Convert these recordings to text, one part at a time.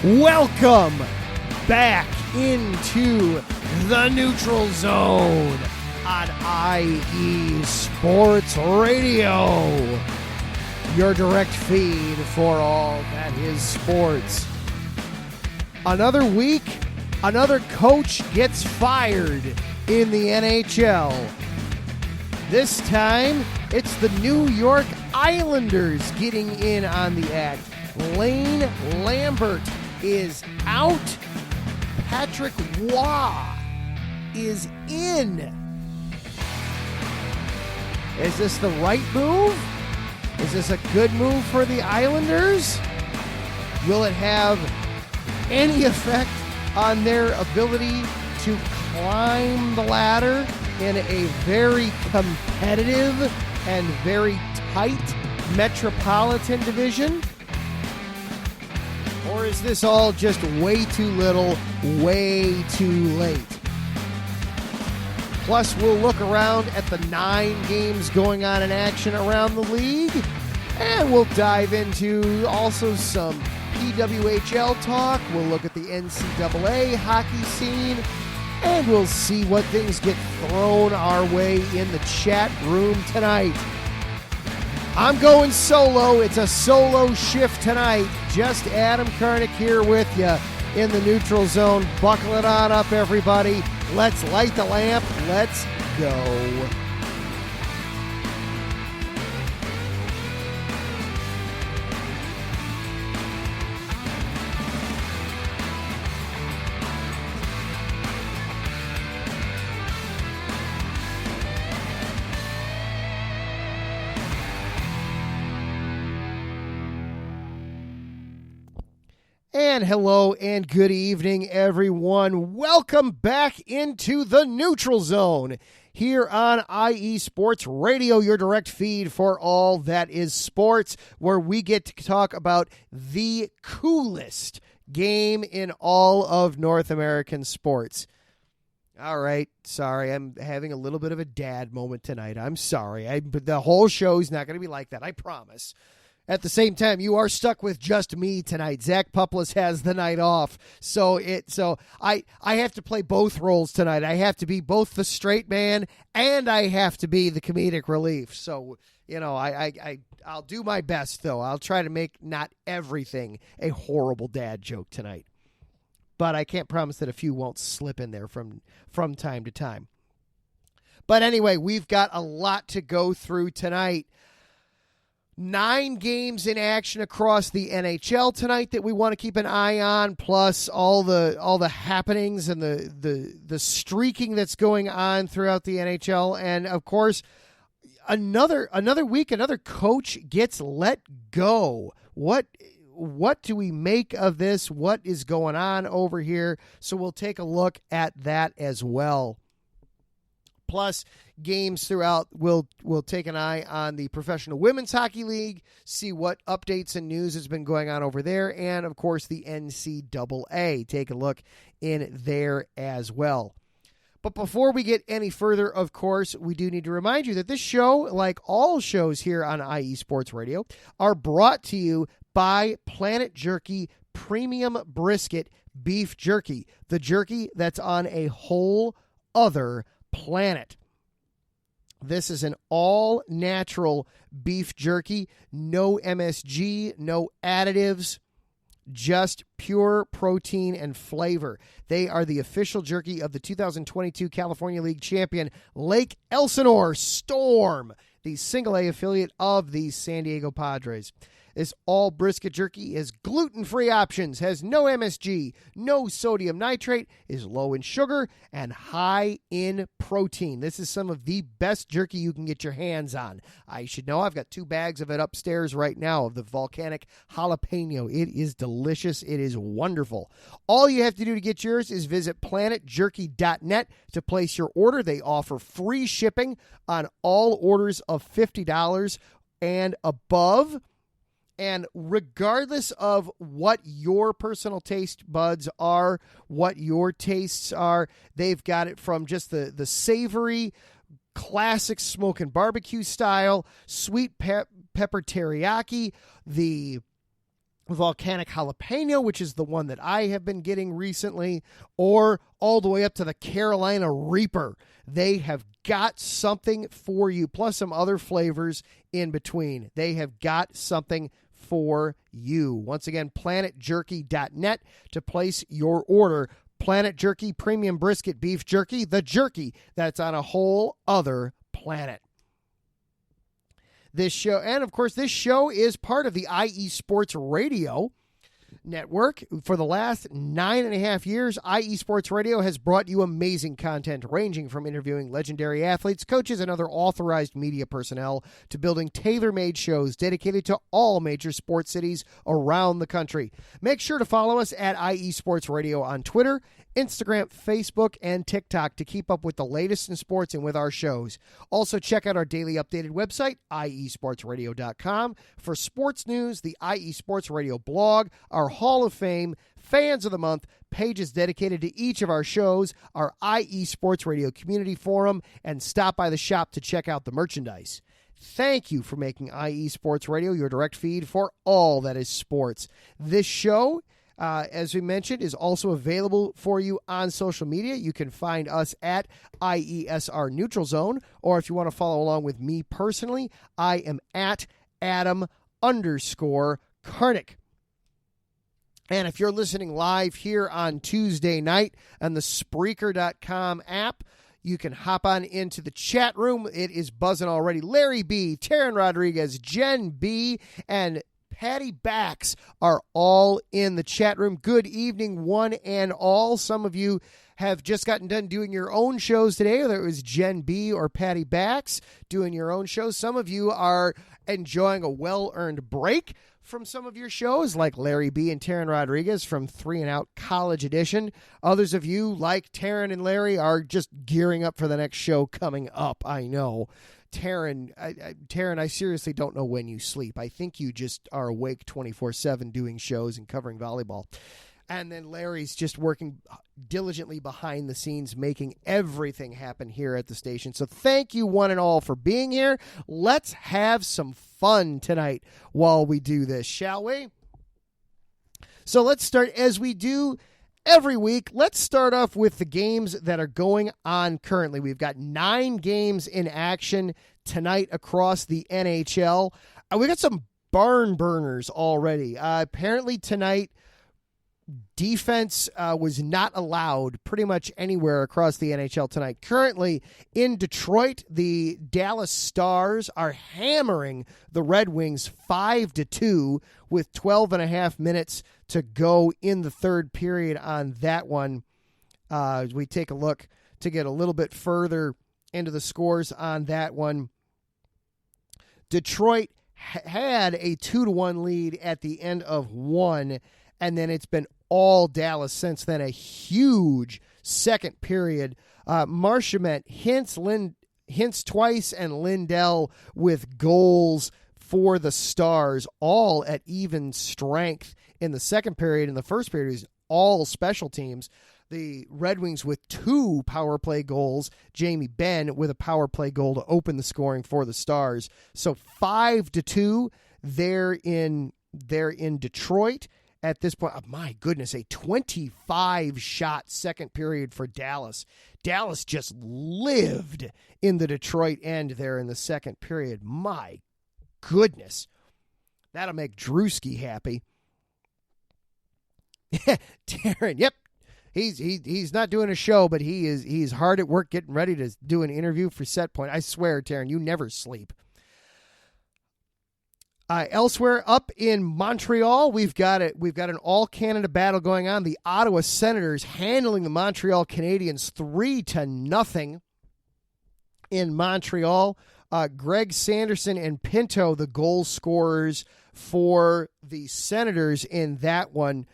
Welcome back into the neutral zone on IE Sports Radio, your direct feed for all that is sports. Another week, another coach gets fired in the NHL. This time, it's the New York Islanders getting in on the act. Lane Lambert is out. Patrick Roy is in. Is this the right move? Is this a good move for the Islanders? Will it have any effect on their ability to climb the ladder in a very competitive and very tight metropolitan division? Or is this all just way too little, way too late? Plus, we'll look around at the 9 games going on in action around the league, and we'll dive into also some PWHL talk. We'll look at the NCAA hockey scene, and we'll see what things get thrown our way in the chat room tonight. I'm going solo. It's a solo shift tonight. Just Adam Karnick here with you in the neutral zone. Buckle it on up, everybody. Let's light the lamp. Let's go. And hello and good evening, everyone. Welcome back into the neutral zone here on IE Sports Radio, your direct feed for all that is sports, where we get to talk about the coolest game in all of North American sports. All right, sorry, I'm having a little bit of a dad moment tonight. I'm sorry. But the whole show's not going to be like that, I promise. At the same time, you are stuck with just me tonight. Zach Puplis has the night off, so I have to play both roles tonight. I have to be both the straight man and I have to be the comedic relief. So I'll do my best though. I'll try to make not everything a horrible dad joke tonight, but I can't promise that a few won't slip in there from time to time. But anyway, we've got a lot to go through tonight. 9 games in action across the NHL tonight that we want to keep an eye on, plus all the happenings and the streaking that's going on throughout the NHL, and of course another week another coach gets let go. What do we make of this? What is going on over here? So we'll take a look at that as well. Plus, games throughout, we'll take an eye on the Professional Women's Hockey League, see what updates and news has been going on over there, and, of course, the NCAA. Take a look in there as well. But before we get any further, of course, we do need to remind you that this show, like all shows here on IE Sports Radio, are brought to you by Planet Jerky Premium Brisket Beef Jerky, the jerky that's on a whole other planet. This is an all-natural beef jerky, no MSG, no additives, just pure protein and flavor. They are the official jerky of the 2022 California League champion Lake Elsinore Storm, the single-A affiliate of the San Diego Padres. This all brisket jerky is gluten-free options, has no MSG, no sodium nitrate, is low in sugar, and high in protein. This is some of the best jerky you can get your hands on. I should know I've got 2 bags of it upstairs right now of the volcanic jalapeno. It is delicious. It is wonderful. All you have to do to get yours is visit planetjerky.net to place your order. They offer free shipping on all orders of $50 and above. And regardless of what your personal taste buds are, what your tastes are, they've got it from just the savory, classic smoke and barbecue style, sweet pepper teriyaki, the volcanic jalapeno, which is the one that I have been getting recently, or all the way up to the Carolina Reaper. They have got something for you, plus some other flavors in between. They have got something for you. Once again, planetjerky.net to place your order. Planet Jerky Premium Brisket Beef Jerky, the jerky that's on a whole other planet. This show, and of course, this show is part of the IE Sports Radio Network. For the last 9.5 years, IE Sports Radio has brought you amazing content ranging from interviewing legendary athletes, coaches, and other authorized media personnel to building tailor-made shows dedicated to all major sports cities around the country. Make sure to follow us at IE Sports Radio on Twitter, Instagram, Facebook, and TikTok to keep up with the latest in sports and with our shows. Also, check out our daily updated website, iesportsradio.com, for sports news, the IE Sports Radio blog, our Hall of Fame, Fans of the Month, pages dedicated to each of our shows, our IE Sports Radio community forum, and stop by the shop to check out the merchandise. Thank you for making IE Sports Radio your direct feed for all that is sports. This show, as we mentioned, is also available for you on social media. You can find us at IESR Neutral Zone, or if you want to follow along with me personally, I am at Adam_Karnick. And if you're listening live here on Tuesday night on the Spreaker.com app, you can hop on into the chat room. It is buzzing already. Larry B., Taryn Rodriguez, Jen B., and Patty Bax are all in the chat room. Good evening, one and all. Some of you have just gotten done doing your own shows today, whether it was Jen B. or Patty Bax doing your own shows. Some of you are enjoying a well-earned break from some of your shows, like Larry B. and Taryn Rodriguez from 3 and Out College Edition. Others of you, like Taryn and Larry, are just gearing up for the next show coming up. I know. Taryn, I seriously don't know when you sleep. I think you just are awake 24/7 doing shows and covering volleyball. And then Larry's just working diligently behind the scenes, making everything happen here at the station. So thank you one and all for being here. Let's have some fun tonight while we do this, shall we? So let's start, as we do every week. Let's start off with the games that are going on currently. We've got 9 games in action tonight across the NHL. We got some barn burners already. Apparently tonight, defense was not allowed pretty much anywhere across the NHL tonight. Currently in Detroit, the Dallas Stars are hammering the Red Wings 5-2 with 12 and a half minutes to go in the third period on that one. As we take a look to get a little bit further into the scores on that one, Detroit had a 2-1 lead at the end of one, and then it's been all Dallas since then. A huge second period. Marchment, Hintz twice, and Lindell with goals for the Stars, all at even strength in the second period. In the first period, it was all special teams. The Red Wings with 2 power play goals. Jamie Benn with a power play goal to open the scoring for the Stars. So 5-2 there in Detroit. At this point, oh my goodness, a 25-shot second period for Dallas. Dallas just lived in the Detroit end there in the second period. My goodness. That'll make Drewski happy. Taryn, yep. He's not doing a show, but he's hard at work getting ready to do an interview for Set Point. I swear, Taryn, you never sleep. Elsewhere, up in Montreal, we've got an all-Canada battle going on. The Ottawa Senators handling the Montreal Canadiens 3-0 in Montreal. Greg Sanderson and Pinto, the goal scorers for the Senators in that one.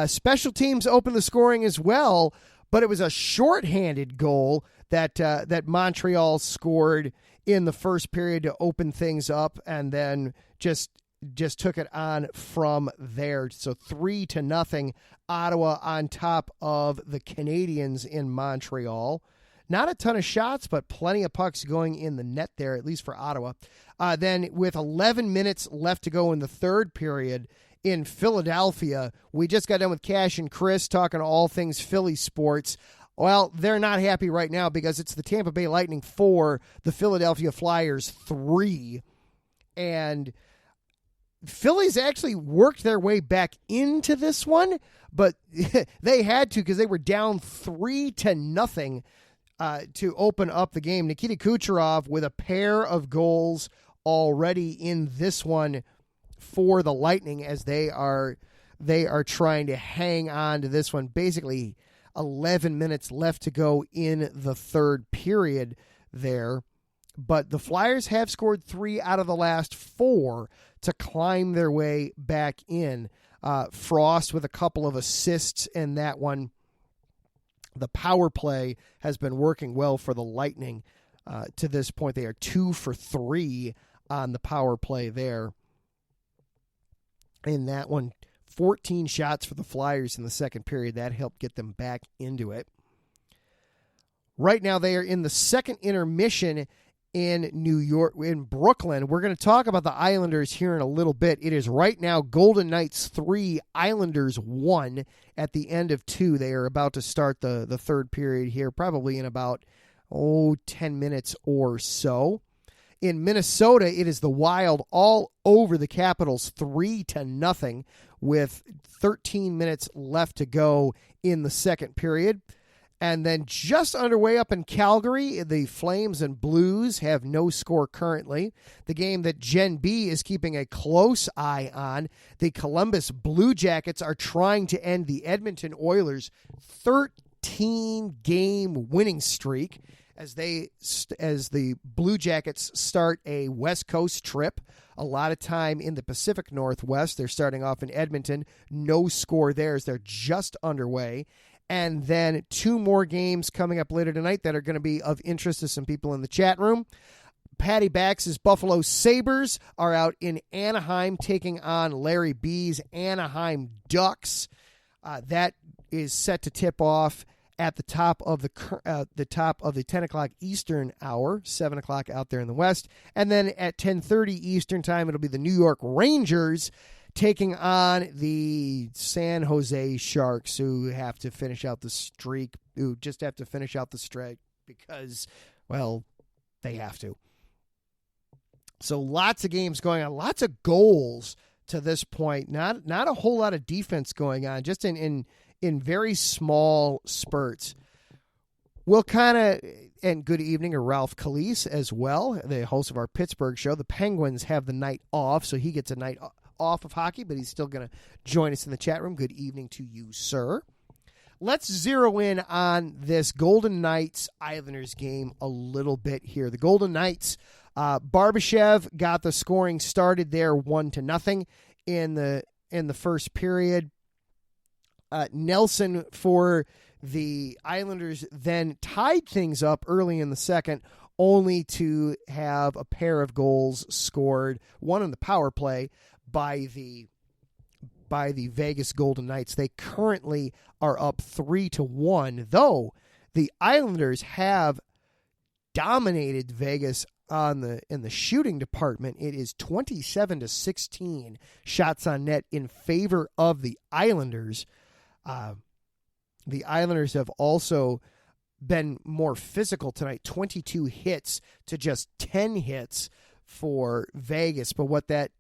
Special teams opened the scoring as well, but it was a shorthanded goal that Montreal scored in the first period to open things up, and then just took it on from there. So 3-0, Ottawa on top of the Canadiens in Montreal. Not a ton of shots, but plenty of pucks going in the net there, at least for Ottawa. Then with 11 minutes left to go in the third period, in Philadelphia. We just got done with Cash and Chris talking all things Philly sports. Well, they're not happy right now because it's the Tampa Bay Lightning 4, the Philadelphia Flyers 3. And Philly's actually worked their way back into this one, but they had to because they were down 3-0 to open up the game. Nikita Kucherov with a pair of goals already in this one for the Lightning as they are trying to hang on to this one. Basically 11 minutes left to go in the third period there. But the Flyers have scored 3 out of the last 4 to climb their way back in. Frost with a couple of assists in that one. The power play has been working well for the Lightning to this point. They are 2 for 3 on the power play there. In that one, 14 shots for the Flyers in the second period. That helped get them back into it. Right now, they are in the second intermission in Brooklyn. We're going to talk about the Islanders here in a little bit. It is right now Golden Knights 3, Islanders 1 at the end of 2. They are about to start the third period here, probably in about 10 minutes or so. In Minnesota, it is the Wild all over the Capitals 3-0 with 13 minutes left to go in the second period. And then just underway up in Calgary, the Flames and Blues have no score currently. The game that Gen B is keeping a close eye on, the Columbus Blue Jackets are trying to end the Edmonton Oilers' 13-game winning streak as the Blue Jackets start a West Coast trip. A lot of time in the Pacific Northwest. They're starting off in Edmonton. No score there as they're just underway. And then 2 more games coming up later tonight that are going to be of interest to some people in the chat room. Patty Bax's Buffalo Sabres are out in Anaheim taking on Larry B's Anaheim Ducks. That is set to tip off at the top of the 10 o'clock Eastern hour, 7 o'clock out there in the West. And then at 10:30 Eastern time, it'll be the New York Rangers taking on the San Jose Sharks, who just have to finish out the streak because, well, they have to. So lots of games going on, lots of goals to this point. Not a whole lot of defense going on, just in very small spurts. We'll and good evening to Ralph Calise as well, the host of our Pittsburgh show. The Penguins have the night off, so he gets a night off of hockey, but he's still going to join us in the chat room. Good evening to you, sir. Let's zero in on this Golden Knights Islanders game a little bit here. The Golden Knights, Barbashev got the scoring started there 1-0 in the first period. Nelson for the Islanders then tied things up early in the second, only to have a pair of goals scored, one on the power play by the Vegas Golden Knights. They currently are up 3-1, though the Islanders have dominated Vegas in the shooting department. It is 27-16 shots on net in favor of the Islanders. The Islanders have also been more physical tonight, 22 hits to just 10 hits for Vegas. But what that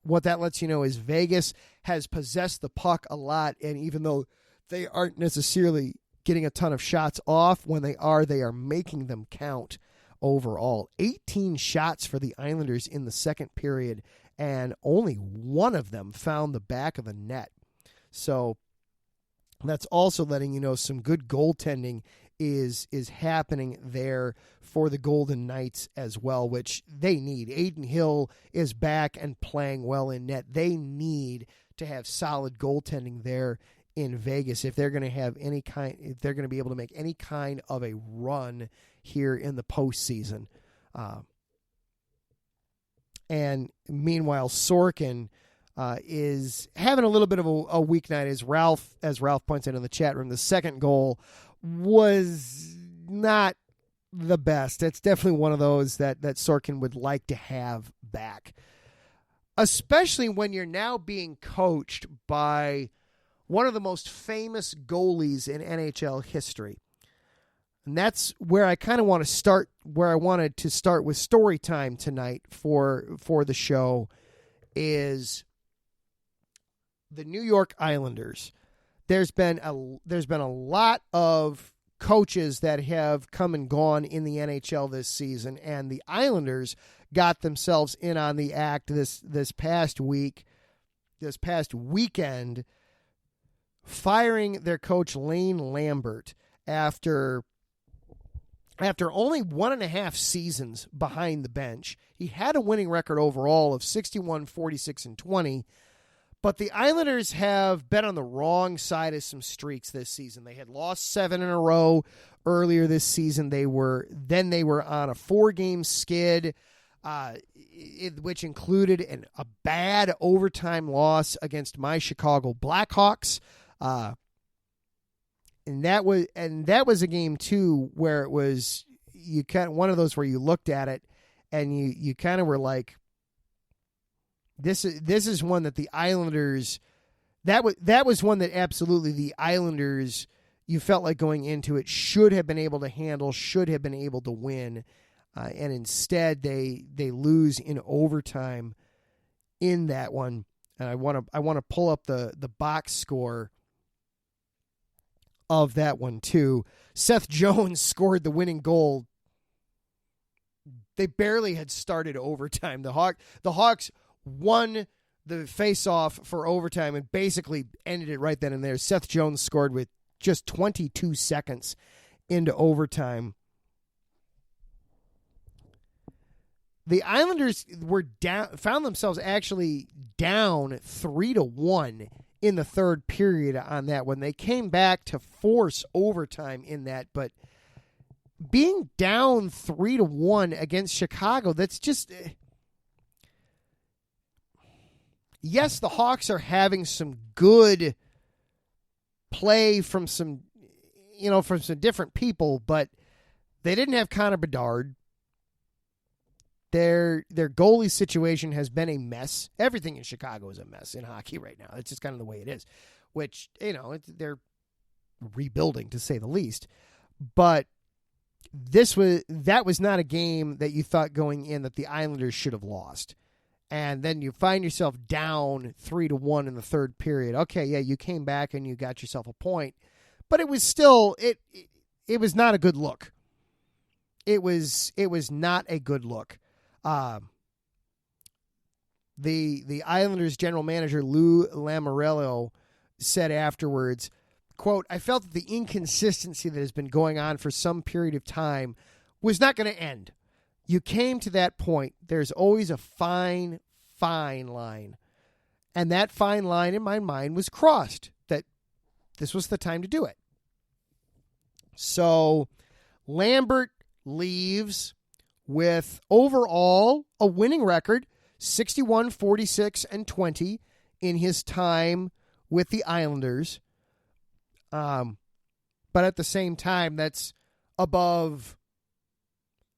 lets you know is Vegas has possessed the puck a lot, and even though they aren't necessarily getting a ton of shots off, when they are making them count overall. 18 shots for the Islanders in the second period, and only one of them found the back of the net. So that's also letting you know some good goaltending is happening there for the Golden Knights as well, which they need. Aiden Hill is back and playing well in net. They need to have solid goaltending there in Vegas if they're going to if they're going to be able to make any kind of a run here in the postseason. And meanwhile, Sorkin is having a little bit of a weak night, as Ralph points out in the chat room. The second goal was not the best. It's definitely one of those that Sorkin would like to have back. especially when you're now being coached by one of the most famous goalies in NHL history. And that's where I kind of want to start, where I wanted to start with story time tonight for the show, is the New York Islanders. There's been a lot of coaches that have come and gone in the NHL this season, and the Islanders got themselves in on the act this past weekend, firing their coach Lane Lambert after only 1.5 seasons behind the bench. He had a winning record overall of 61, 46, and 20, but the Islanders have been on the wrong side of some streaks this season. They had lost 7 in a row earlier this season. They were on a 4-game skid, which included a bad overtime loss against my Chicago Blackhawks. And that was a game too where it was one of those where you looked at it and you kind of were like, this is one that the Islanders, that was one that absolutely the Islanders, you felt like going into it, should have been able to handle, should have been able to win, and instead they lose in overtime in that one. And I want to pull up the box score of that one too. Seth Jones scored the winning goal. They barely had started overtime. The Hawks won the face-off for overtime and basically ended it right then and there. Seth Jones scored with just 22 seconds into overtime. The Islanders found themselves actually down 3-1 in the third period on that one. They came back to force overtime in that, but being down 3-1 against Chicago, that's just... Yes, the Hawks are having some good play from some different people, but they didn't have Connor Bedard. Their goalie situation has been a mess. Everything in Chicago is a mess in hockey right now. It's just kind of the way it is, which, they're rebuilding to say the least. But that was not a game that you thought going in that the Islanders should have lost. And then you find yourself down 3-1 in the third period. Okay, yeah, you came back and you got yourself a point, but it was still it was not a good look. It was not a good look. The Islanders general manager Lou Lamoriello said afterwards, quote, "I felt that the inconsistency that has been going on for some period of time was not going to end. You came to that point. There's always a fine line. And that fine line in my mind was crossed, that this was the time to do it." So Lambert leaves with overall a winning record, 61, 46, and 20 in his time with the Islanders. But at the same time, that's above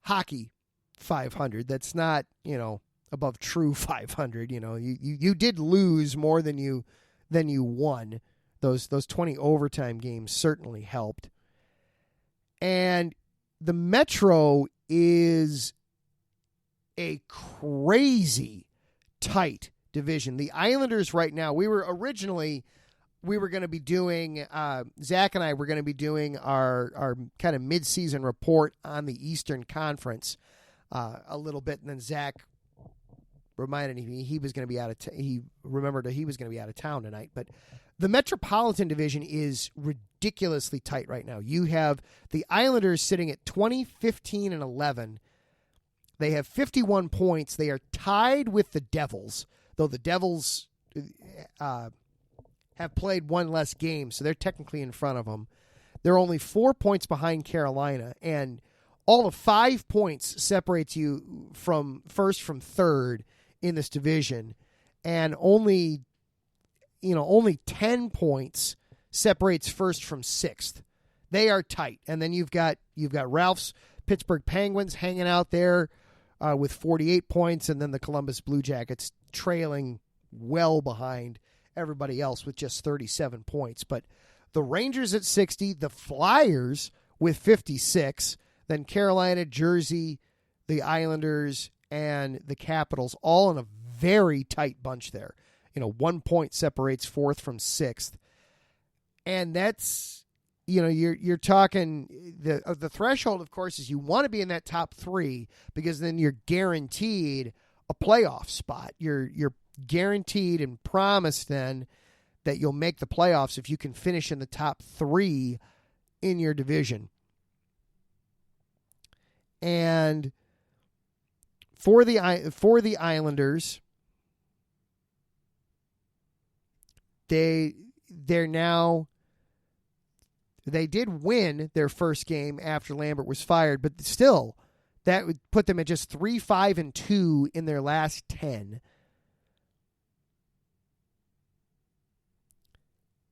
hockey 500. That's not, above true 500. You did lose more than you won. Those 20 overtime games certainly helped. And the Metro is a crazy tight division. The Islanders right now, we were going to be doing, Zach and I were going to be doing our kind of mid-season report on the Eastern Conference a little bit, and then Zach reminded me he was going to be he remembered he was going to be out of town tonight. But the Metropolitan Division is ridiculously tight right now. You have the Islanders sitting at 20, 15, and 11. They have 51 points. They are tied with the Devils, though the Devils have played one less game, so they're technically in front of them. They're only 4 points behind Carolina, and all of 5 points separates you from first from third in this division, and only 10 points separates first from sixth. They are tight. And then you've got Ralph's Pittsburgh Penguins hanging out there with 48 points, and then the Columbus Blue Jackets trailing well behind everybody else with just 37 points. But the Rangers at 60, the Flyers with 56, then Carolina, Jersey, the Islanders, and the Capitals, all in a very tight bunch there. 1 point separates fourth from sixth. And that's, you're talking, the threshold, of course, is you want to be in that top three, because then you're guaranteed a playoff spot. You're guaranteed and promised then that you'll make the playoffs if you can finish in the top three in your division. And for the Islanders, they did win their first game after Lambert was fired, but still, that would put them at just 3-5-2 in their last 10.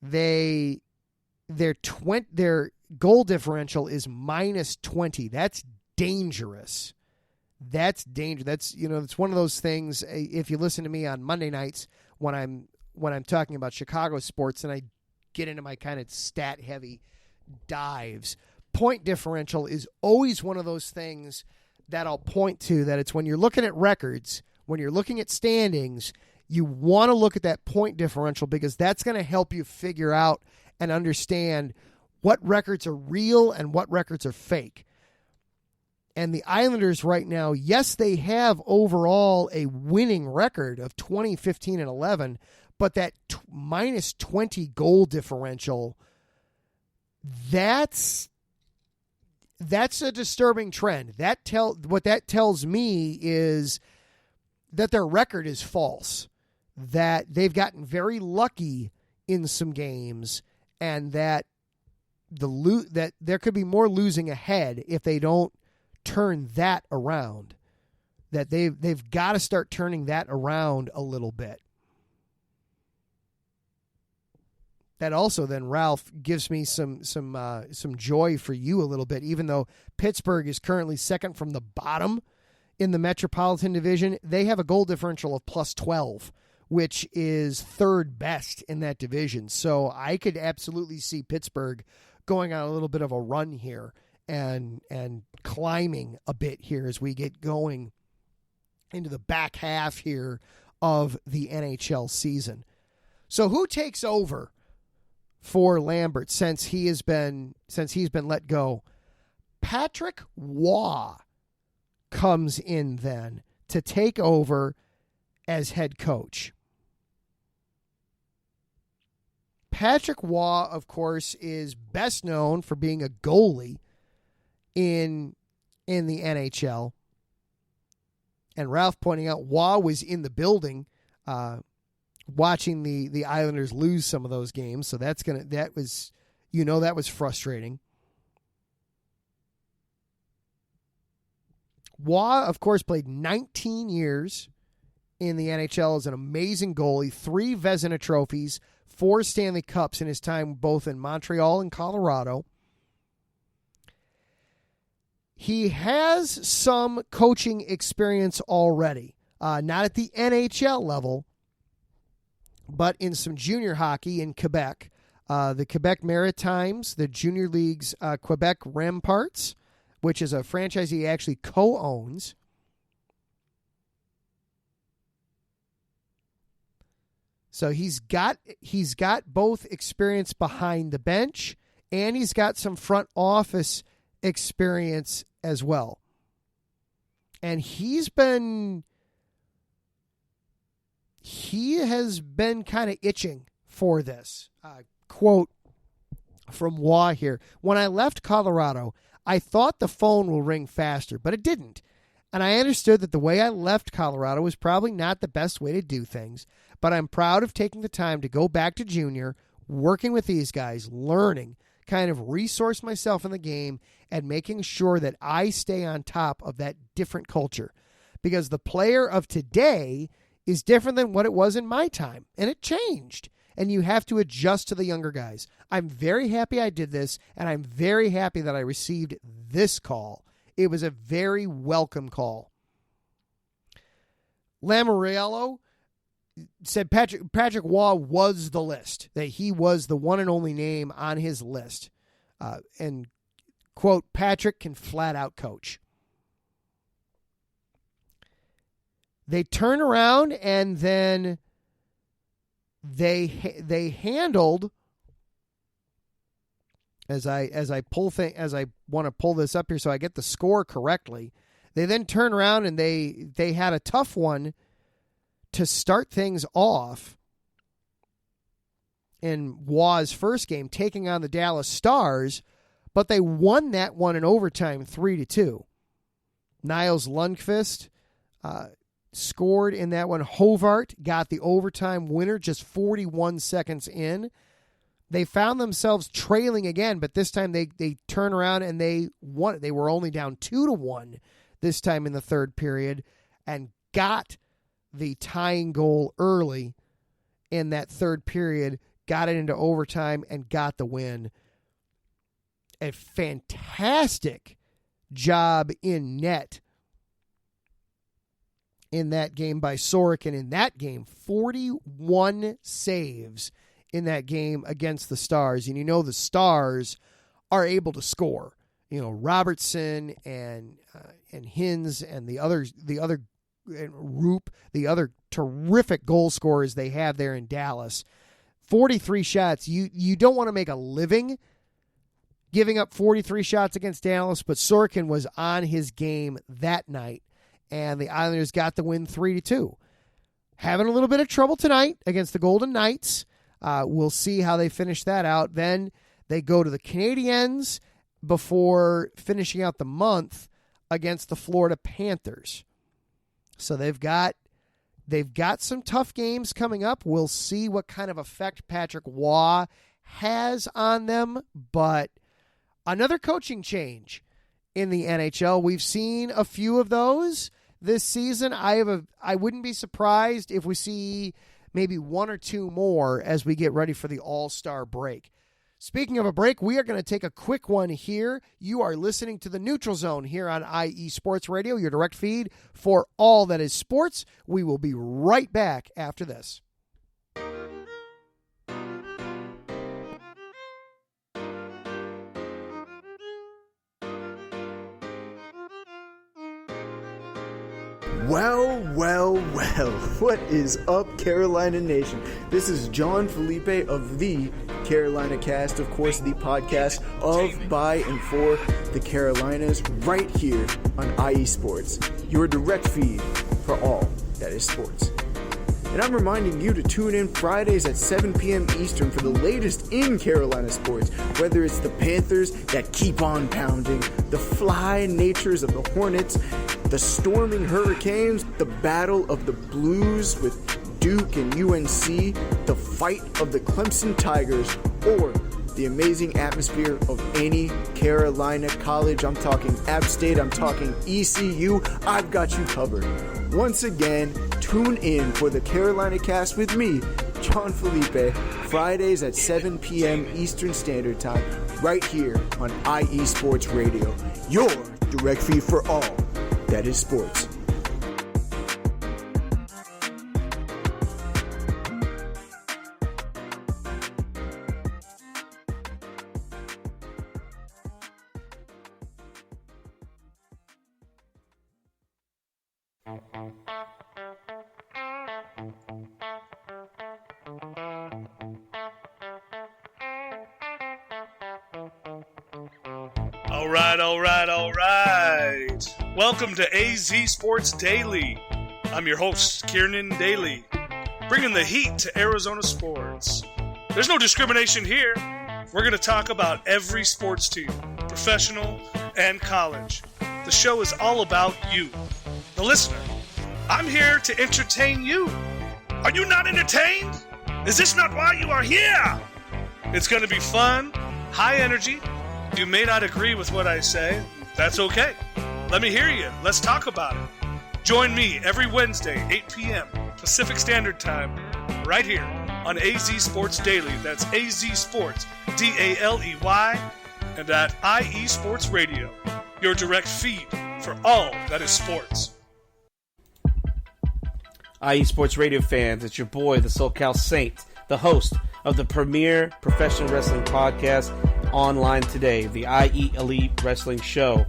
Their goal differential is -20. That's dangerous. That's dangerous. That's it's one of those things. If you listen to me on Monday nights when I'm talking about Chicago sports, and I get into my kind of stat heavy dives, point differential is always one of those things that I'll point to, that it's when you're looking at records, when you're looking at standings, you want to look at that point differential, because that's going to help you figure out and understand what records are real and what records are fake. And the Islanders right now, yes, they have overall a winning record of 20, 15, and 11, but that -20 goal differential, that's a disturbing trend. What that tells me is that their record is false, that they've gotten very lucky in some games, and that that there could be more losing ahead if they don't turn that around. That they've got to start turning that around a little bit. That also then, Ralph, gives me some joy for you a little bit, even though Pittsburgh is currently second from the bottom in the Metropolitan Division. They have a goal differential of +12, which is third best in that division. So I could absolutely see Pittsburgh going on a little bit of a run here and climbing a bit here as we get going into the back half here of the NHL season. So who takes over for Lambert since he's been let go? Patrick Waugh comes in then to take over as head coach. Patrick Waugh, of course, is best known for being a goalie in the NHL. And Ralph pointing out Waugh was in the building watching the Islanders lose some of those games. So that was frustrating. Waugh, of course, played 19 years in the NHL as an amazing goalie, 3 Vezina trophies, 4 Stanley Cups in his time both in Montreal and Colorado. He has some coaching experience already, not at the NHL level, but in some junior hockey in Quebec. The Quebec Maritimes, the Junior League's Quebec Remparts, which is a franchise he actually co-owns. So he's got both experience behind the bench, and he's got some front office experience as well. And he has been kind of itching for this. Quote from Waugh here: "When I left Colorado, I thought the phone will ring faster, but it didn't. And I understood that the way I left Colorado was probably not the best way to do things, but I'm proud of taking the time to go back to junior, working with these guys, learning, kind of resource myself in the game, and making sure that I stay on top of that different culture. Because the player of today is different than what it was in my time, and it changed. And you have to adjust to the younger guys. I'm very happy I did this, and I'm very happy that I received this call. It was a very welcome call." Lamoriello said Patrick Waugh was the list, that he was the one and only name on his list. And, quote, Patrick can flat out coach. They turn around and then they handled, as I want to pull this up here so I get the score correctly. They then turn around and they had a tough one to start things off in Waugh's first game, taking on the Dallas Stars, but they won that one in overtime 3-2. Niles Lundqvist scored in that one. Hovart got the overtime winner just 41 seconds in. They found themselves trailing again, but this time they turn around and they won. They were only down 2-1 this time in the third period and got the tying goal early in that third period, got it into overtime, and got the win. A fantastic job in net in that game by Sorokin. In that game, 41 saves in that game against the Stars. And you know the Stars are able to score. You know, Robertson and Hins and the other and Roop, the other terrific goal scorers they have there in Dallas. 43 shots. You don't want to make a living giving up 43 shots against Dallas, but Sorokin was on his game that night, and the Islanders got the win 3-2. Having a little bit of trouble tonight against the Golden Knights. We'll see how they finish that out. Then they go to the Canadiens before finishing out the month against the Florida Panthers. So they've got some tough games coming up. We'll see what kind of effect Patrick Waugh has on them, but another coaching change in the NHL. We've seen a few of those this season. I wouldn't be surprised if we see maybe one or two more as we get ready for the All-Star break. Speaking of a break, we are going to take a quick one here. You are listening to the Neutral Zone here on IE Sports Radio, your direct feed for all that is sports. We will be right back after this. Well, what is up, Carolina Nation? This is John Felipe of the Carolina Cast, of course, the podcast of, by, and for the Carolinas, right here on IE Sports, your direct feed for all that is sports. And I'm reminding you to tune in Fridays at 7 p.m. Eastern for the latest in Carolina sports, whether it's the Panthers that keep on pounding, the fly natures of the Hornets, the storming Hurricanes, the battle of the Blues with Duke and UNC, the fight of the Clemson Tigers, or the amazing atmosphere of any Carolina college. I'm talking App State, I'm talking ECU. I've got you covered. Once again, tune in for the Carolina Cast with me, John Felipe, Fridays at 7 p.m. Eastern Standard Time, right here on IE Sports Radio, your direct feed for all that is sports. All right. Welcome to AZ Sports Daily. I'm your host, Kiernan Daly, bringing the heat to Arizona sports. There's no discrimination here. We're going to talk about every sports team, professional and college. The show is all about you, the listener. I'm here to entertain you. Are you not entertained? Is this not why you are here? It's going to be fun, high energy. You may not agree with what I say. That's okay. Let me hear you. Let's talk about it. Join me every Wednesday, 8 p.m. Pacific Standard Time, right here on AZ Sports Daily. That's AZ Sports, Daily, and at IE Sports Radio, your direct feed for all that is sports. IE Sports Radio fans? It's your boy, the SoCal Saint, the host of the premier professional wrestling podcast online today, the IE Elite Wrestling Show.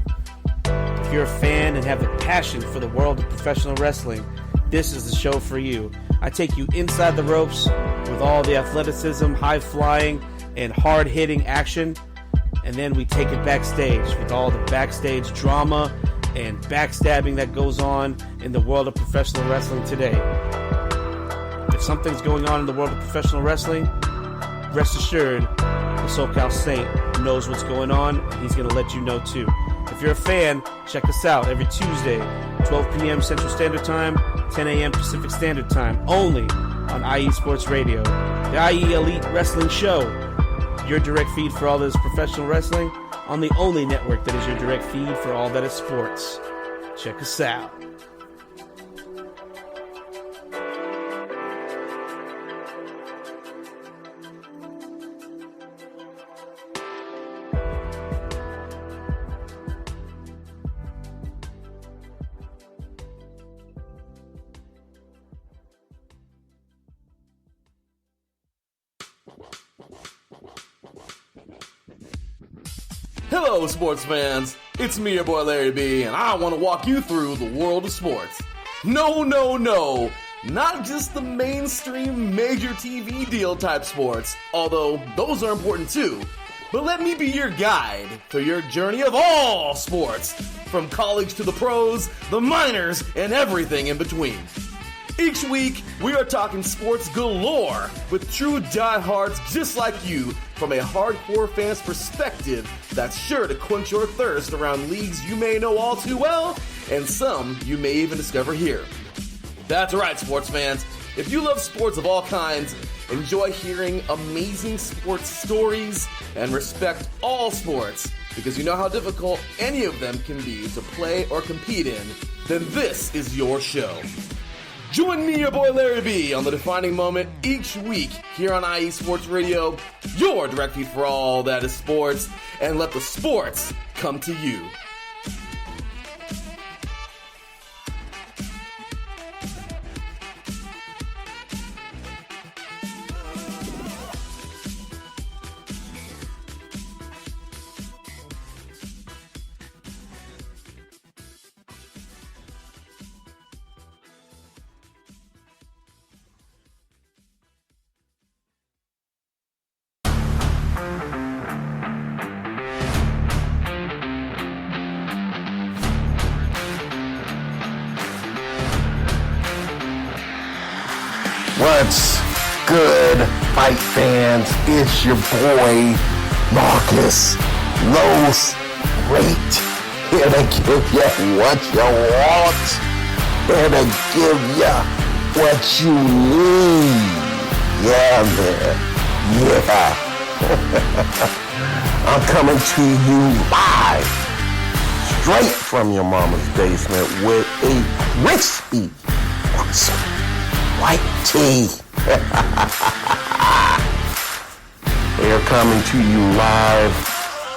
If you're a fan and have a passion for the world of professional wrestling, this is the show for you. I take you inside the ropes with all the athleticism, high-flying, and hard-hitting action, and then we take it backstage with all the backstage drama and backstabbing that goes on in the world of professional wrestling today. If something's going on in the world of professional wrestling, rest assured, the SoCal Saint knows what's going on, and he's going to let you know too. If you're a fan, check us out every Tuesday, 12 p.m. Central Standard Time, 10 a.m. Pacific Standard Time, only on IE Sports Radio. The IE Elite Wrestling Show, your direct feed for all that is professional wrestling, on the only network that is your direct feed for all that is sports. Check us out. Hello, sports fans. It's me, your boy Larry B, and I want to walk you through the world of sports. No, not just the mainstream major TV deal type sports, although those are important too. But let me be your guide through your journey of all sports, from college to the pros, the minors, and everything in between. Each week, we are talking sports galore with true diehards just like you from a hardcore fan's perspective that's sure to quench your thirst around leagues you may know all too well and some you may even discover here. That's right, sports fans. If you love sports of all kinds, enjoy hearing amazing sports stories, and respect all sports because you know how difficult any of them can be to play or compete in, then this is your show. Join me, your boy Larry B, on the defining moment each week here on IE Sports Radio, your direct feed for all that is sports, and let the sports come to you. What's good, fight fans? It's your boy, Marcus Los Great, here to give you what you want, here to give you what you need. Yeah, man. Yeah. I'm coming to you live, straight from your mama's basement with a crispy, awesome white tea. They're coming to you live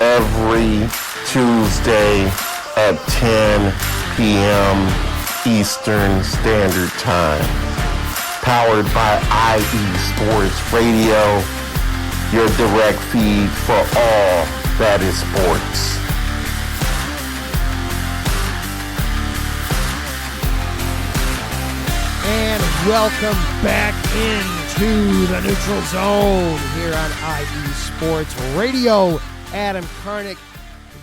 every Tuesday at 10 p.m. Eastern Standard Time. Powered by IE Sports Radio, your direct feed for all that is sports. And welcome back into the Neutral Zone here on IE Sports Radio. Adam Karnick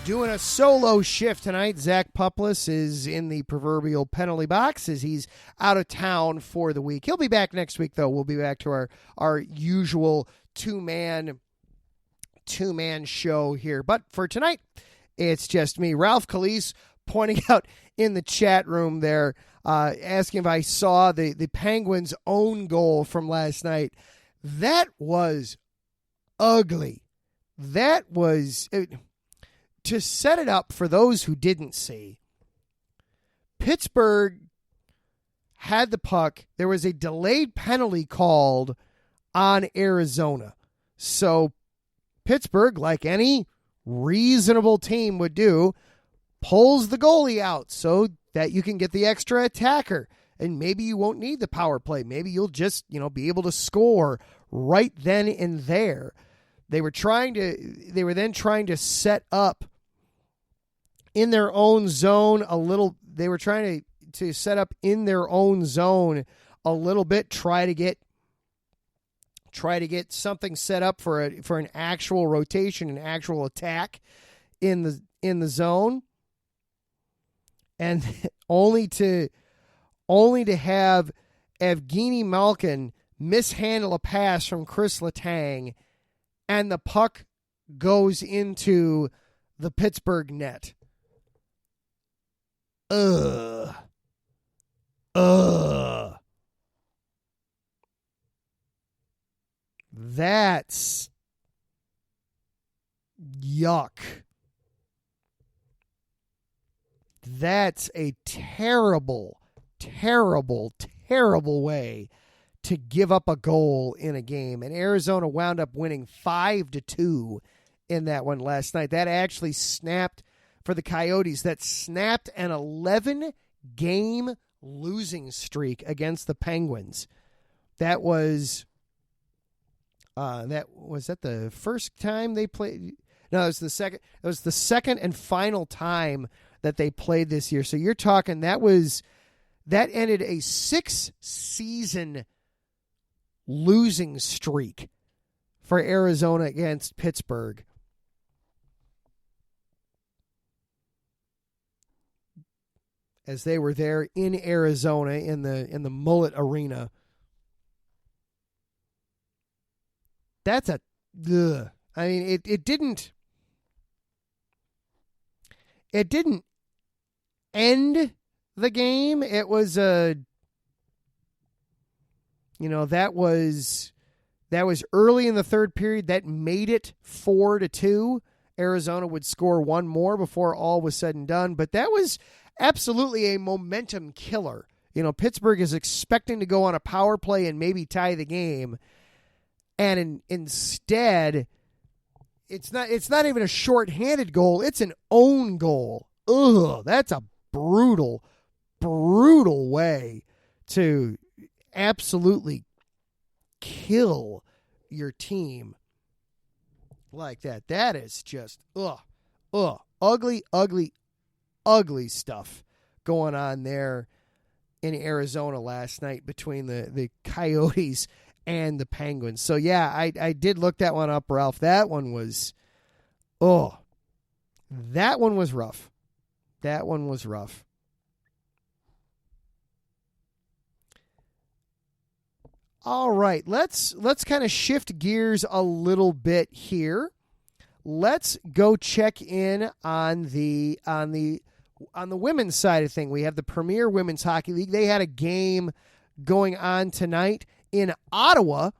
doing a solo shift tonight. Zach Puplis is in the proverbial penalty box as he's out of town for the week. He'll be back next week, though. We'll be back to our usual two-man show here. But for tonight, it's just me. Ralph Calise pointing out in the chat room there, asking if I saw the Penguins' own goal from last night. That was ugly. That was... to set it up for those who didn't see, Pittsburgh had the puck. There was a delayed penalty called on Arizona. So Pittsburgh, like any reasonable team would do, pulls the goalie out so that you can get the extra attacker. And maybe you won't need the power play. Maybe you'll just, be able to score right then and there. They were then trying to set up in their own zone a little. They were trying to set up in their own zone a little bit, try to get something set up for an actual rotation, an actual attack in the zone, and only to have Evgeny Malkin mishandle a pass from Chris Letang, and the puck goes into the Pittsburgh net. That's yuck. That's a terrible, terrible, terrible way to give up a goal in a game. And Arizona wound up winning 5-2 in that one last night. That actually snapped for the Coyotes. That snapped an 11-game losing streak against the Penguins. That was that the first time they played? No, it was the second. It was the second and final time that they played this year. So you're talking that ended a 6-season losing streak for Arizona against Pittsburgh. As they were there in Arizona in the Mullet Arena. That's I mean, it didn't end the game. It was that was early in the third period. That made it 4-2. Arizona would score one more before all was said and done, but that was absolutely a momentum killer. Pittsburgh is expecting to go on a power play and maybe tie the game. And instead, it's not even a shorthanded goal. It's an own goal. Ugh, that's a brutal, brutal way to absolutely kill your team like that. That is just ugly, ugly, ugly stuff going on there in Arizona last night between the Coyotes and the Penguins. So, yeah, I did look that one up, Ralph. That one was rough. That one was rough. All right, let's kind of shift gears a little bit here. Let's go check in on the women's side of thing. We have the Premier Women's Hockey League. They had a game going on tonight in Ottawa,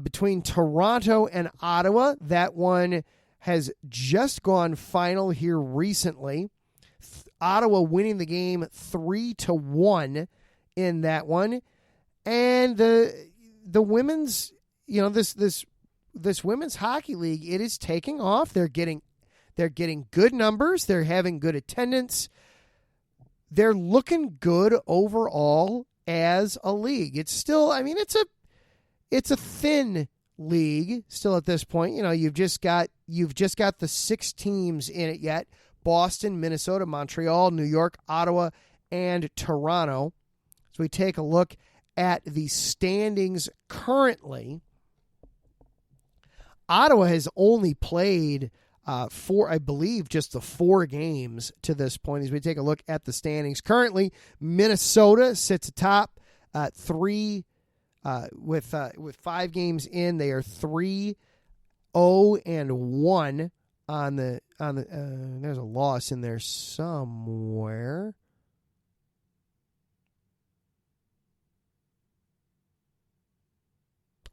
between Toronto and Ottawa. That one has just gone final here recently. Ottawa winning the game 3-1 in that one. And the women's, this women's hockey league, it is taking off. They're getting good numbers. They're having good attendance. They're looking good overall as a league. It's still, it's a thin league still at this point. You've just got the 6 teams in it yet: Boston, Minnesota, Montreal, New York, Ottawa, and Toronto. So we take a look at the standings currently. Ottawa has only played just the 4 games to this point. As we take a look at the standings currently, Minnesota sits atop 3 with 5 games in. They are 3-0-1 on the. There's a loss in there somewhere.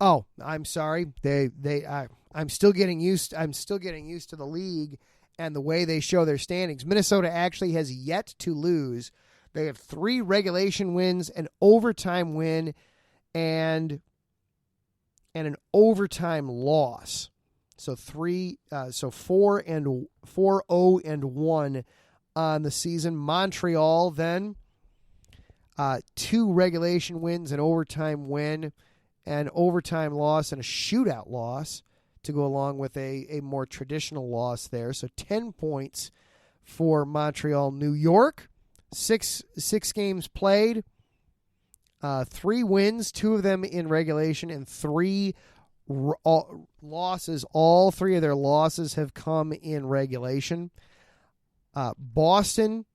Oh, I'm sorry. I'm still getting used to the league and the way they show their standings. Minnesota actually has yet to lose. They have 3 regulation wins, an overtime win, and an overtime loss. So 4-0-1 on the season. Montreal then 2 regulation wins, an overtime win, an overtime loss, and a shootout loss to go along with a more traditional loss there. So 10 points for Montreal. New York, six games played, 3 wins, 2 of them in regulation, and 3 losses. All 3 of their losses have come in regulation. Boston,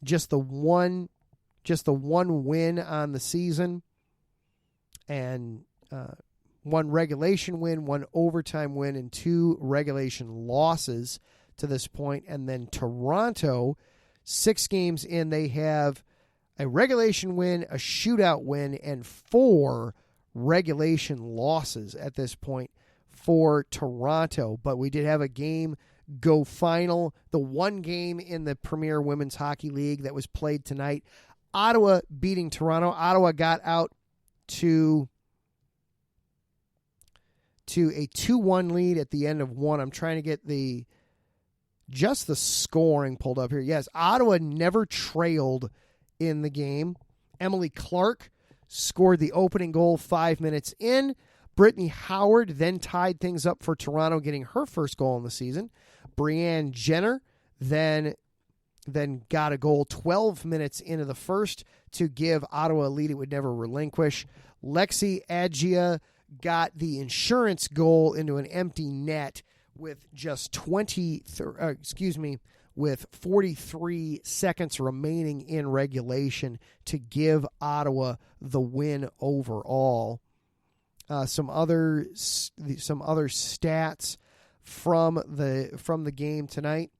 just the one win on the season, and 1 regulation win, 1 overtime win, and 2 regulation losses to this point. And then Toronto, 6 games in, they have a regulation win, a shootout win, and 4 regulation losses at this point for Toronto. But we did have a game go final, the one game in the Premier Women's Hockey League that was played tonight. Ottawa beating Toronto. Ottawa got out to a 2-1 lead at the end of 1. I'm trying to get the scoring pulled up here. Yes, Ottawa never trailed in the game. Emily Clark scored the opening goal 5 minutes in. Brittany Howard then tied things up for Toronto, getting her first goal in the season. Brianne Jenner then got a goal 12 minutes into the first to give Ottawa a lead it would never relinquish. Lexi Agia got the insurance goal into an empty net with just 43 seconds remaining in regulation to give Ottawa the win overall. Some other stats from the game tonight.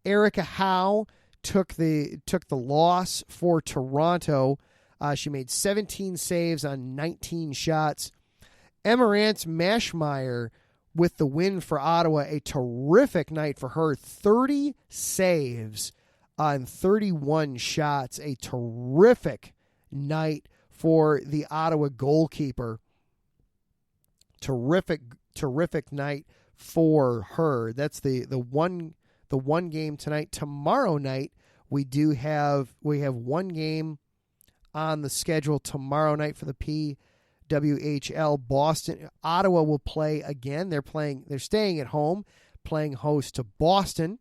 Erica Howe took the loss for Toronto. She made 17 saves on 19 shots. Emerance Mashmeyer with the win for Ottawa, a terrific night for her. 30 saves on 31 shots. A terrific night for the Ottawa goalkeeper. Terrific night for her. That's the one game tonight. Tomorrow night we have one game on the schedule tomorrow night for the PWHL. Ottawa will play again. They're staying at home, playing host to Boston.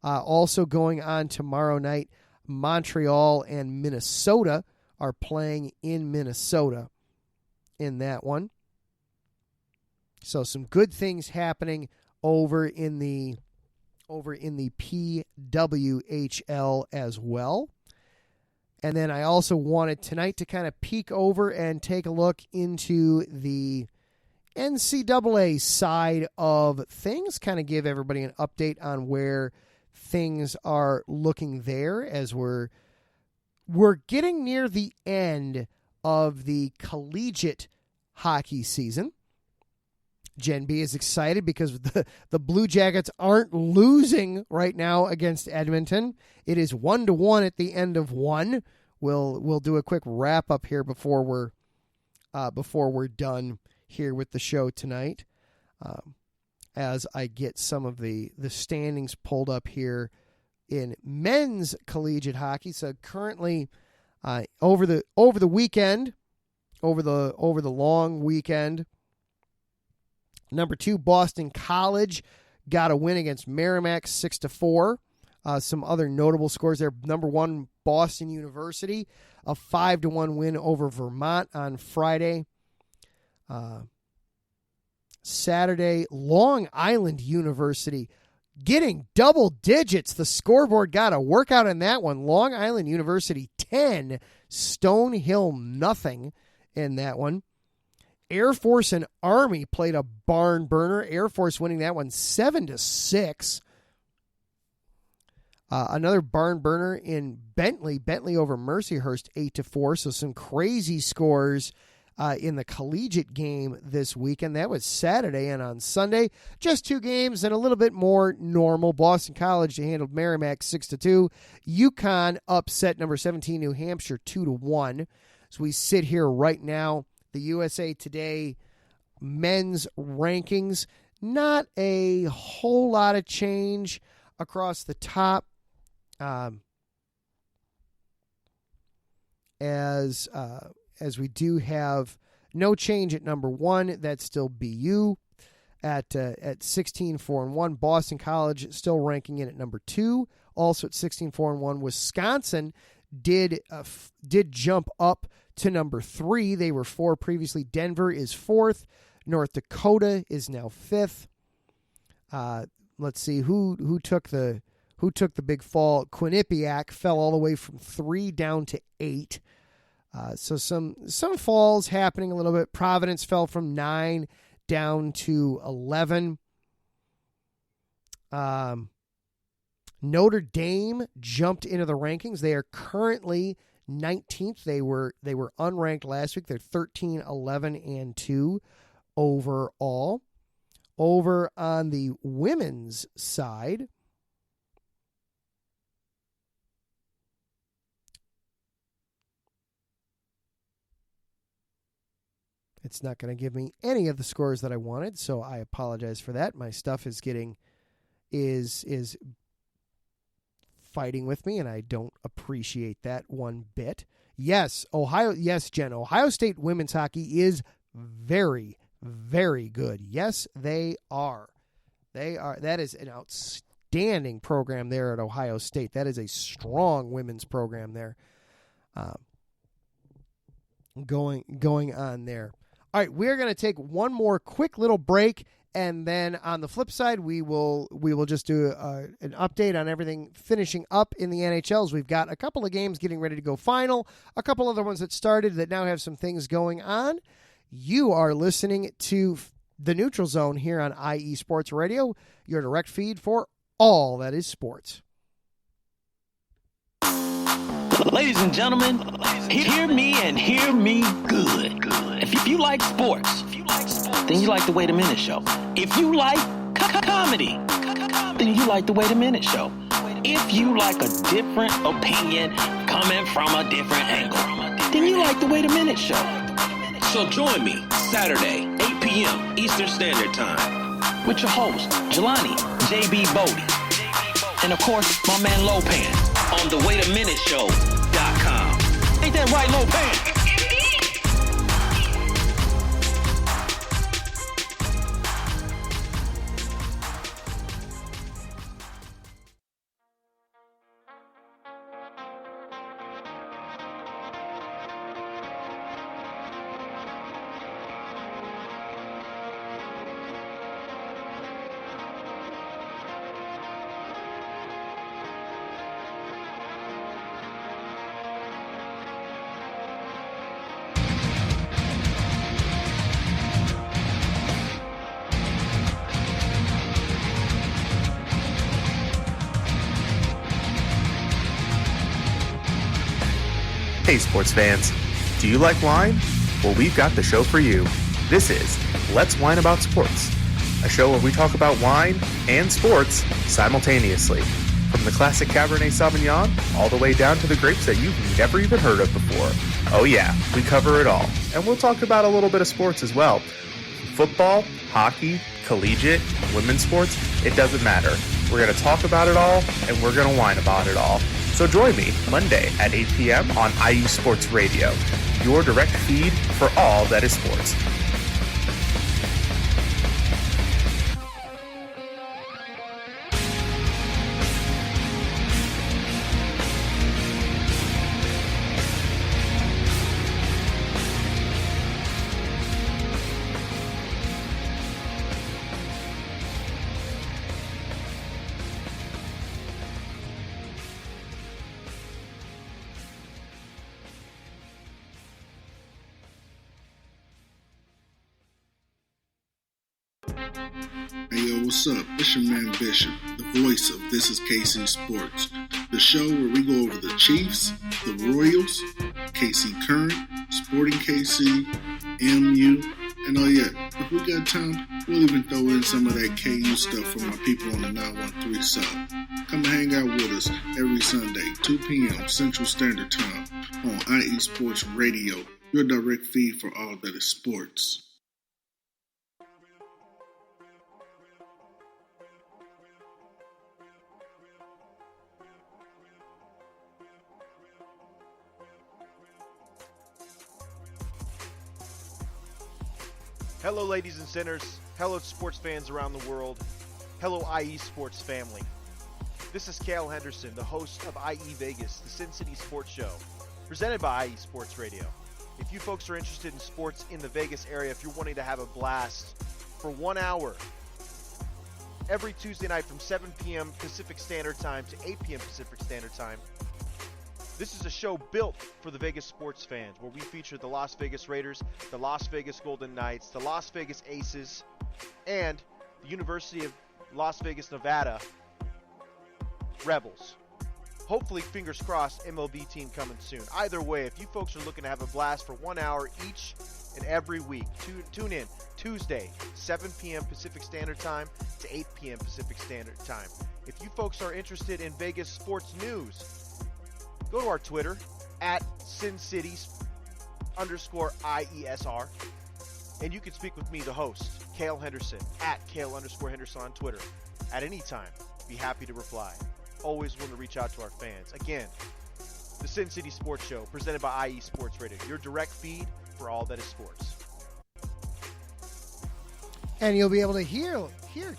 Also going on tomorrow night, Montreal and Minnesota are playing in Minnesota in that one. So some good things happening over in the PWHL as well. And then I also wanted tonight to kind of peek over and take a look into the NCAA side of things, kind of give everybody an update on where things are looking there as we're getting near the end of the collegiate hockey season. Gen B is excited because the Blue Jackets aren't losing right now against Edmonton. It is 1-1 at the end of 1. We'll do a quick wrap up here before we're done here with the show tonight. As I get some of the standings pulled up here in men's collegiate hockey. So currently, over the weekend, over the long weekend. Number 2, Boston College got a win against Merrimack 6-4. Some other notable scores there. Number 1, Boston University, a 5-1 win over Vermont on Friday. Saturday, Long Island University getting double digits. The scoreboard got a workout in that one. Long Island University 10, Stonehill nothing in that one. Air Force and Army played a barn burner. Air Force winning that one 7-6. Another barn burner in Bentley. Bentley over Mercyhurst 8-4. So some crazy scores in the collegiate game this weekend. That was Saturday, and on Sunday, just 2 games and a little bit more normal. Boston College handled Merrimack 6-2. UConn upset number 17 New Hampshire 2-1. So we sit here right now. The USA Today men's rankings, not a whole lot of change across the top. as we do have no change at number 1. That's still BU at 16-4-1. Boston College still ranking in at number 2, also at 16-4-1. Wisconsin did jump up to number 3. They were 4 previously. Denver is 4th. North Dakota is now 5th. Let's see who took the big fall. Quinnipiac fell all the way from 3 down to 8. So some falls happening a little bit. Providence fell from 9 down to 11. Notre Dame jumped into the rankings. They are currently 19th. They were unranked last week. They're 13, 11, and 2 overall. Over on the women's side, it's not going to give me any of the scores that I wanted, so I apologize for that. My stuff is fighting with me, and I don't appreciate that one bit. Yes, Jen. Ohio State women's hockey is very, very good. Yes, they are. That is an outstanding program there at Ohio State. That is a strong women's program there. Going on there. All right, we're going to take one more quick little break, and then on the flip side, we will just do an update on everything finishing up in the NHLs. We've got a couple of games getting ready to go final, a couple other ones that started that now have some things going on. You are listening to The Neutral Zone here on IE Sports Radio, your direct feed for all that is sports. Ladies and gentlemen, hear me and hear me good. If you like sports, then you like the Wait a Minute Show. If you like comedy, then you like the Wait a Minute Show. If you like a different opinion coming from a different angle, then you like the Wait a Minute Show. So join me Saturday, 8 p.m. Eastern Standard Time with your host, Jelani J.B. Bodie. And of course, my man Lopan on the WaitAMinuteShow.com. Ain't that right, Lopan? Hey sports fans, do you like wine? Well, we've got the show for you. This is Let's Wine About Sports, a show where we talk about wine and sports simultaneously. From the classic Cabernet Sauvignon all the way down to the grapes that you've never even heard of before. Oh yeah, we cover it all. And we'll talk about a little bit of sports as well. Football, hockey, collegiate, women's sports, it doesn't matter. We're going to talk about it all, and we're going to whine about it all. So join me Monday at 8 p.m. on IU Sports Radio, your direct feed for all that is sports. Hey yo, what's up? It's your man Bishop, the voice of This Is KC Sports, the show where we go over the Chiefs, the Royals, KC Current, Sporting KC, MU, and oh yeah, if we got time, we'll even throw in some of that KU stuff from my people on the 913 South. Come and hang out with us every Sunday, 2 p.m. Central Standard Time on IE Sports Radio, your direct feed for all that is sports. Hello, ladies and sinners. Hello, sports fans around the world. Hello, IE Sports family. This is Cale Henderson, the host of IE Vegas, the Sin City Sports Show, presented by IE Sports Radio. If you folks are interested in sports in the Vegas area, if you're wanting to have a blast for 1 hour every Tuesday night from 7 p.m. Pacific Standard Time to 8 p.m. Pacific Standard Time, this is a show built for the Vegas sports fans, where we feature the Las Vegas Raiders, the Las Vegas Golden Knights, the Las Vegas Aces, and the University of Las Vegas, Nevada Rebels. Hopefully, fingers crossed, MLB team coming soon. Either way, if you folks are looking to have a blast for 1 hour each and every week, tune in Tuesday, 7 p.m. Pacific Standard Time to 8 p.m. Pacific Standard Time. If you folks are interested in Vegas sports news, go to our Twitter, at SinCities_IESR, and you can speak with me, the host, Cale Henderson, at Cale_Henderson on Twitter. At any time, be happy to reply. Always want to reach out to our fans. Again, the Sin City Sports Show, presented by IE Sports Radio, your direct feed for all that is sports. And you'll be able to hear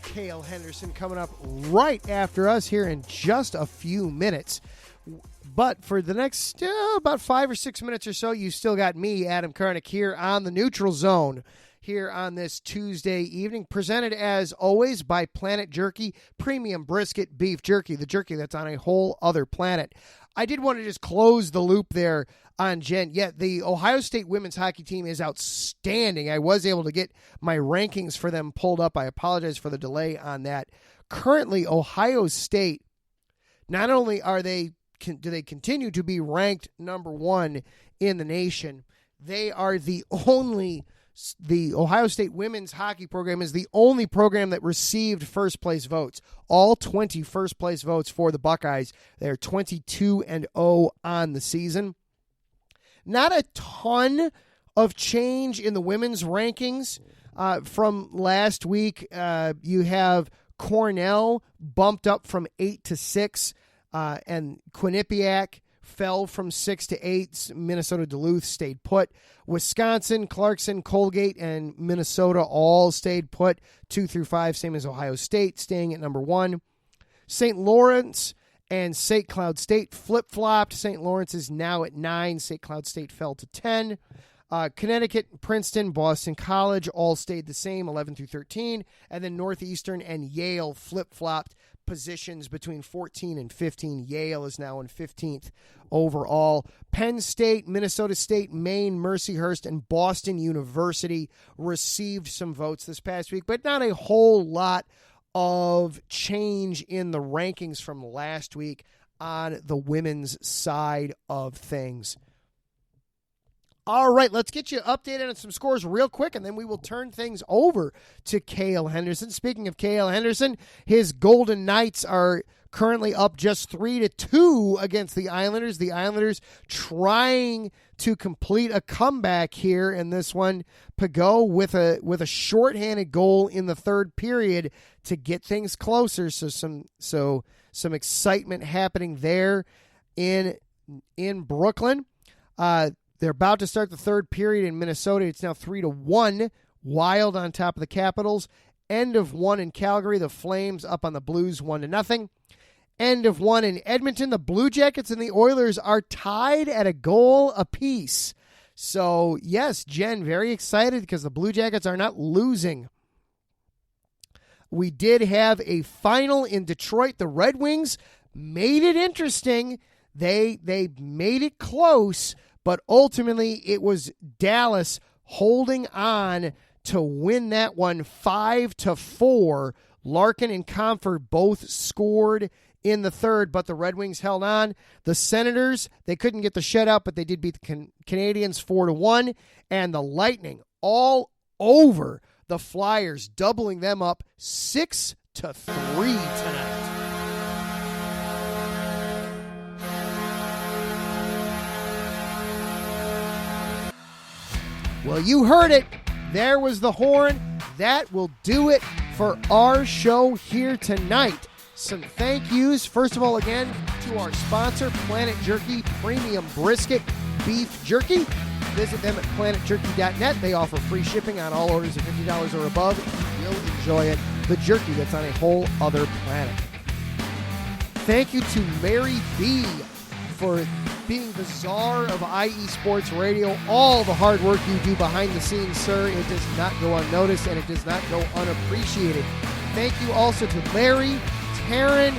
Cale Henderson coming up right after us here in just a few minutes. But for the next about 5 or 6 minutes or so, you still got me, Adam Karnick, here on the Neutral Zone here on this Tuesday evening, presented as always by Planet Jerky, premium brisket beef jerky, the jerky that's on a whole other planet. I did want to just close the loop there on Jen. Yeah, the Ohio State women's hockey team is outstanding. I was able to get my rankings for them pulled up. I apologize for the delay on that. Currently, Ohio State, not only do they continue to be ranked number one in the nation, they are the Ohio State women's hockey program is the only program that received first-place votes. All 20 first-place votes for the Buckeyes. They're 22-0 on the season. Not a ton of change in the women's rankings from last week. You have Cornell bumped up from 8 to 6, and Quinnipiac fell from 6 to 8. Minnesota Duluth stayed put. Wisconsin, Clarkson, Colgate, and Minnesota all stayed put 2 through 5, same as Ohio State, staying at number 1. St. Lawrence and St. Cloud State flip-flopped. St. Lawrence is now at 9. St. Cloud State fell to 10. Connecticut, Princeton, Boston College all stayed the same, 11 through 13. And then Northeastern and Yale flip-flopped positions between 14 and 15. Yale is now in 15th overall. Penn State, Minnesota State, Maine, Mercyhurst, and Boston University received some votes this past week, but not a whole lot of change in the rankings from last week on the women's side of things. All right, let's get you updated on some scores real quick, and then we will turn things over to Cale Henderson. Speaking of Cale Henderson, his Golden Knights are currently up just 3-2 against the Islanders. The Islanders trying to complete a comeback here in this one. Pageau with a shorthanded goal in the third period to get things closer. So some excitement happening there in Brooklyn. They're about to start the third period in Minnesota. It's now 3-1. Wild on top of the Capitals. End of one in Calgary. The Flames up on the Blues 1-0. End of one in Edmonton. The Blue Jackets and the Oilers are tied at a goal apiece. So, yes, Jen, very excited because the Blue Jackets are not losing. We did have a final in Detroit. The Red Wings made it interesting. They made it close, but ultimately it was Dallas holding on to win that one 5-4. Larkin and Comfort both scored in the third, but the Red Wings held on. The Senators, they couldn't get the shutout, but they did beat the Canadiens 4-1. And the Lightning all over the Flyers, doubling them up 6-3 tonight. Well, you heard it. There was the horn. That will do it for our show here tonight. Some thank yous, first of all, again, to our sponsor, Planet Jerky Premium Brisket Beef Jerky. visit them at planetjerky.net. They offer free shipping on all orders of $50 or above. You will enjoy it. The jerky that's on a whole other planet. Thank you to Mary B. for being the czar of IE Sports Radio. All the hard work you do behind the scenes, sir, it does not go unnoticed and it does not go unappreciated. Thank you also to Larry, Taryn,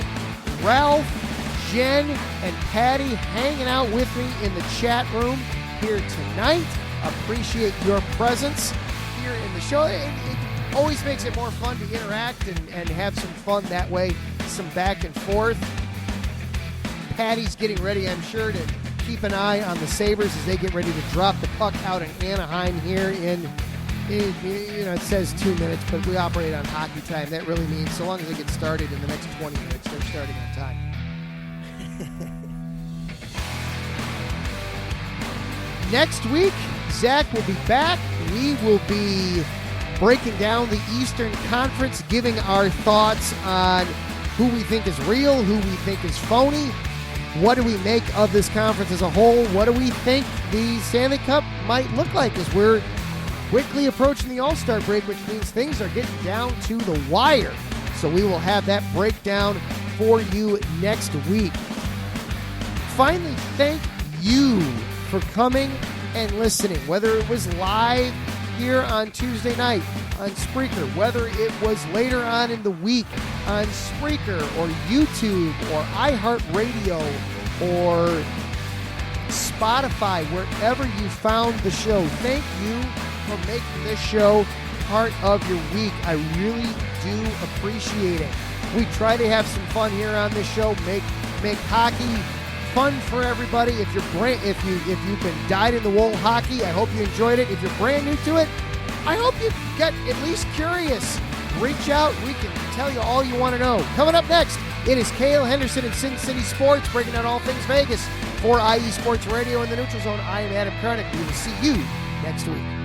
Ralph, Jen, and Patty hanging out with me in the chat room here tonight. Appreciate your presence here in the show. It always makes it more fun to interact and have some fun that way, some back and forth. Patty's getting ready, I'm sure, to keep an eye on the Sabres as they get ready to drop the puck out in Anaheim here it says 2 minutes, but we operate on hockey time. That really means so long as they get started in the next 20 minutes, they're starting on time. Next week, Zach will be back. We will be breaking down the Eastern Conference, giving our thoughts on who we think is real, who we think is phony. What do we make of this conference as a whole? What do we think the Stanley Cup might look like as we're quickly approaching the All-Star break, which means things are getting down to the wire. So we will have that breakdown for you next week. Finally, thank you for coming and listening, whether it was live here on Tuesday night on Spreaker, whether it was later on in the week on Spreaker or YouTube or iHeartRadio or Spotify, wherever you found the show. Thank you for making this show part of your week. I really do appreciate it. We try to have some fun here on this show, make hockey fun for everybody. If you've been dyed-in-the-wool hockey, I hope you enjoyed it. If you're brand new to it, I hope you got at least curious. Reach out. We can tell you all you want to know. Coming up next, it is Cale Henderson and Sin City Sports, breaking down all things Vegas for IE Sports Radio in the Neutral Zone. I am Adam Karnick. We will see you next week.